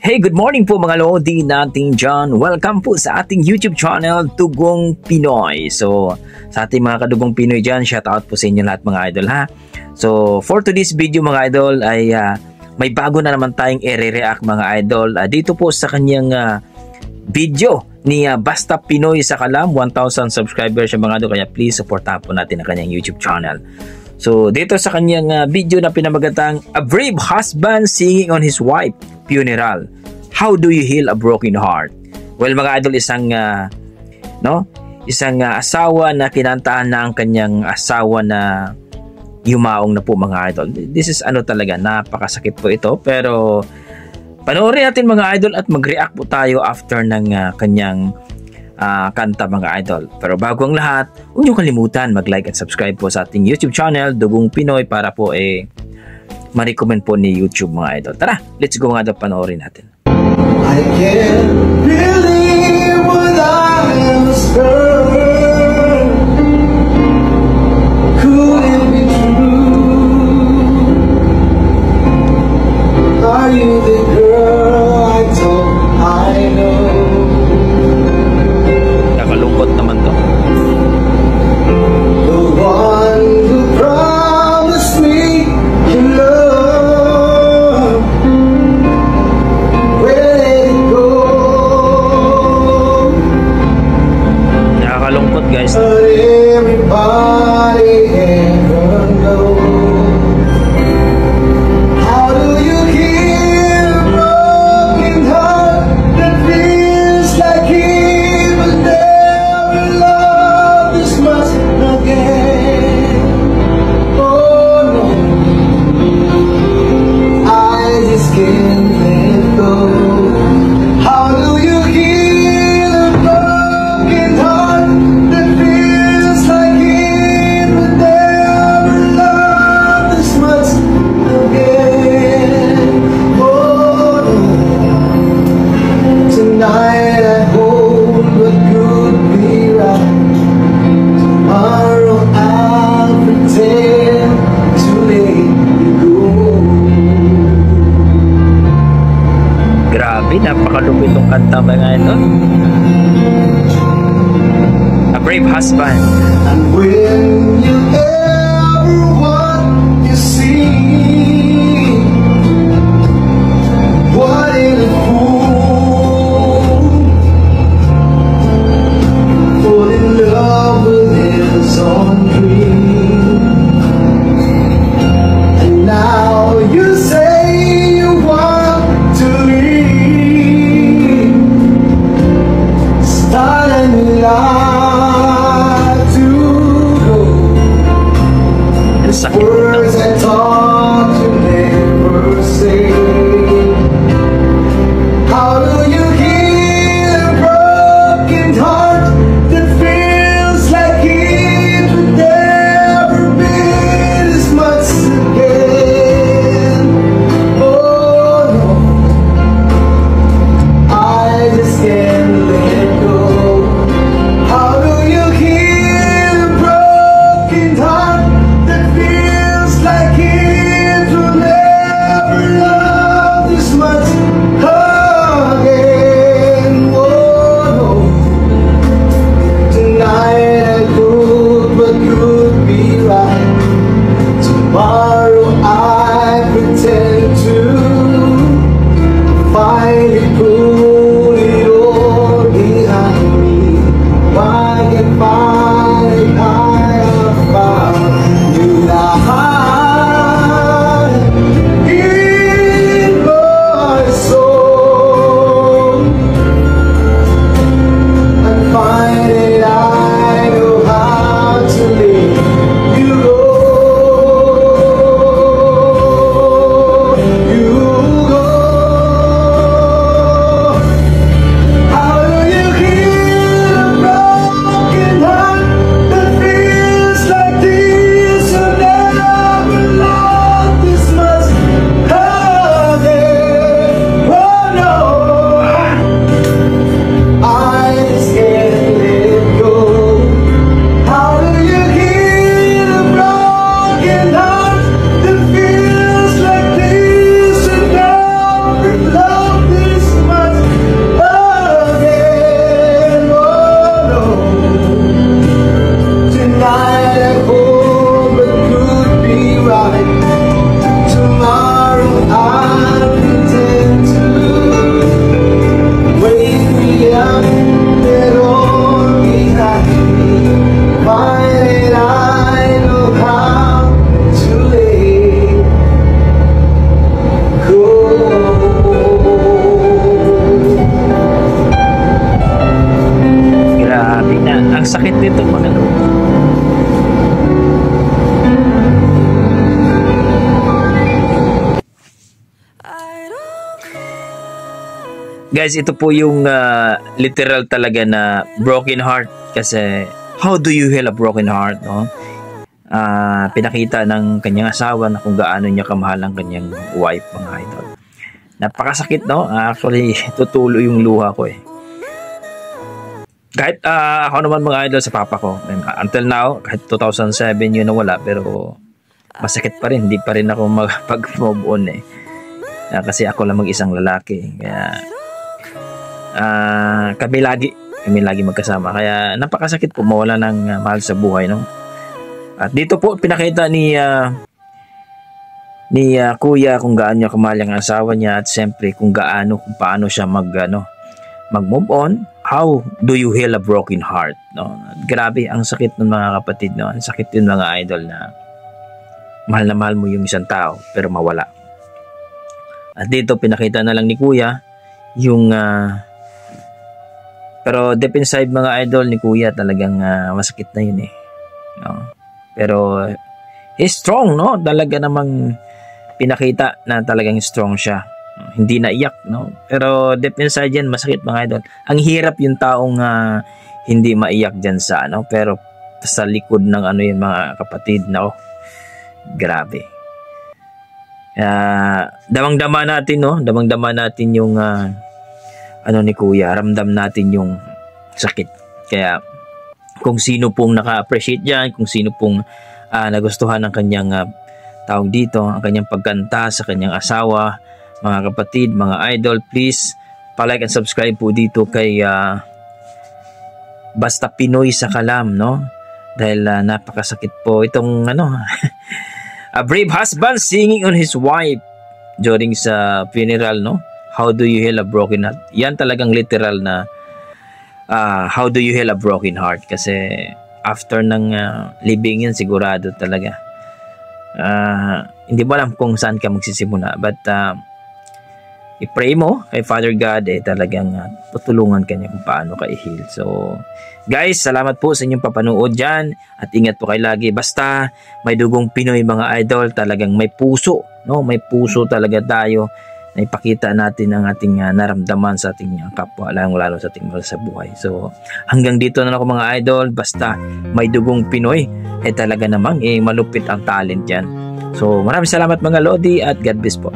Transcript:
Hey, good morning po mga Lodi natin dyan. Welcome po sa ating YouTube channel, Dugong Pinoy. So, sa ating mga kadugong Pinoy dyan, shoutout po sa inyo lahat mga idol ha. So, for today's video mga idol ay may bago na naman tayong i-react mga idol. Dito po sa kanyang video ni Basta Pinoy sa Kalam, 1,000 subscribers siya mga idol. Kaya please supportahan po natin ang kanyang YouTube channel. So, dito sa kanyang video na pinamagatang A Brave Husband Singing on His Wife Funeral. How do you heal a broken heart? Well, mga idol, isang asawa na kinantahan na ang kanyang asawa na yumaong na po mga idol. This is talaga, napakasakit po ito. Pero panoorin natin mga idol at mag-react po tayo after ng kanyang kanta mga idol. Pero bago ang lahat, huwag niyo kalimutan mag-like at subscribe po sa ating YouTube channel, Dugong Pinoy, para po ma-recommend po ni YouTube mga idol. Tara, let's go mga idol, panoorin natin. I can't believe what I have heard. Could it be true? Are you the girl I thought I know? Nakalungkot naman to. The one who promised me your love. Where did it go? Nakakalungkot guys. But everybody ever knows. How do you heal a broken heart that feels like he will never love this much again? Oh no, I just can't let go. How do you heal a broken heart that feels like it would never love this much again? Oh no, tonight I hold what could be right. Tomorrow I'll pretend to let you go. Grabe, napakalupit itong kanta mga idol. A Brave Husband. And when you ever want to see what in a fool fall in love with his own dream. And now you say you want to leave, start a new life to go. Napakasakit nito mga Lodi. Guys, ito po yung literal talaga na broken heart. Kasi how do you heal a broken heart, no? Pinakita ng kanyang asawa na kung gaano niya kamahal ang kanyang wife, mga idol. Napakasakit, no? Actually, tutulo yung luha ko eh. Kahit ako naman mga idol sa papa ko, until now, kahit 2007 yun nawala, pero masakit pa rin. Hindi pa rin ako magpag-move on eh. Kasi ako lang mag-isang lalaki. Kaya kami lagi magkasama. Kaya napakasakit po mawala ng mahal sa buhay, no? At dito po pinakita ni kuya kung gaano niya kamahal ang asawa niya, at siyempre kung paano siya mag-move on. How do you heal a broken heart, no? Grabe ang sakit ng mga kapatid, no? Ang sakit din mga idol na mahal na mahal mo yung isang tao pero mawala. At dito pinakita na lang ni kuya yung pero deep inside mga idol ni kuya talagang masakit na yun eh, no? Pero he's strong, no? Talaga namang pinakita na talagang strong siya. Hindi na iyak, no? Pero deep inside yan masakit mga idol. Ang hirap yung taong hindi maiyak dyan sa pero sa likod ng yung mga kapatid, no? Grabe. Damang-dama natin, no? Damang-dama natin yung ni kuya, ramdam natin yung sakit. Kaya kung sino pong naka-appreciate dyan, kung sino pong nagustuhan ng kanyang tawag dito, ang kanyang pagkanta sa kanyang asawa, mga kapatid, mga idol, please pa-like and subscribe po dito kay Basta Pinoy sa Kalam, no? Dahil napakasakit po itong a brave husband singing on his wife during sa funeral, no? How do you heal a broken heart? Yan talagang literal na how do you heal a broken heart? Kasi after ng living yan, sigurado talaga. Hindi mo alam kung saan ka magsisimula. But i-pray mo kay Father God, talagang tutulungan ka niya kung paano ka i-heal. So, guys, salamat po sa inyong papanood dyan. At ingat po kayo lagi. Basta may dugong Pinoy mga idol, talagang may puso, no? May puso talaga tayo. Na ipakita natin ang ating naramdaman sa ating kapwa, lalo sa ating mahal sa buhay. So, hanggang dito na ako mga idol. Basta may dugong Pinoy, talaga namang malupit ang talent yan. So, maraming salamat mga Lodi at God bless po.